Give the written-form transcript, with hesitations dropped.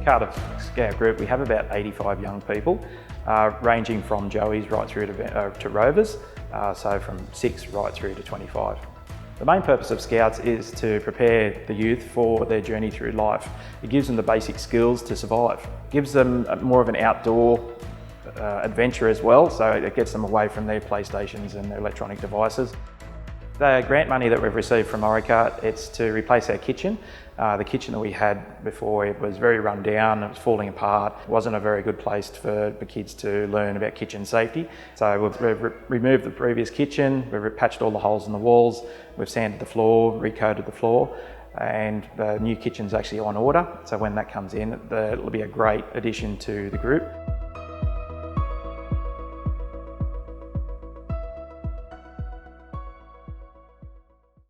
Cardiff Scout Group, we have about 85 young people, ranging from Joeys right through to Rovers, so from 6 right through to 25. The main purpose of Scouts is to prepare the youth for their journey through life. It gives them the basic skills to survive. It gives them more of an outdoor adventure as well, so it gets them away from their PlayStations and their electronic devices. The grant money that we've received from Orica, it's to replace our kitchen. The kitchen that we had before, it was very run down, it was falling apart. It wasn't a very good place for the kids to learn about kitchen safety. So we've removed the previous kitchen, we've patched all the holes in the walls, we've sanded the floor, recoated the floor, and the new kitchen's actually on order. So when that comes in, it'll be a great addition to the group.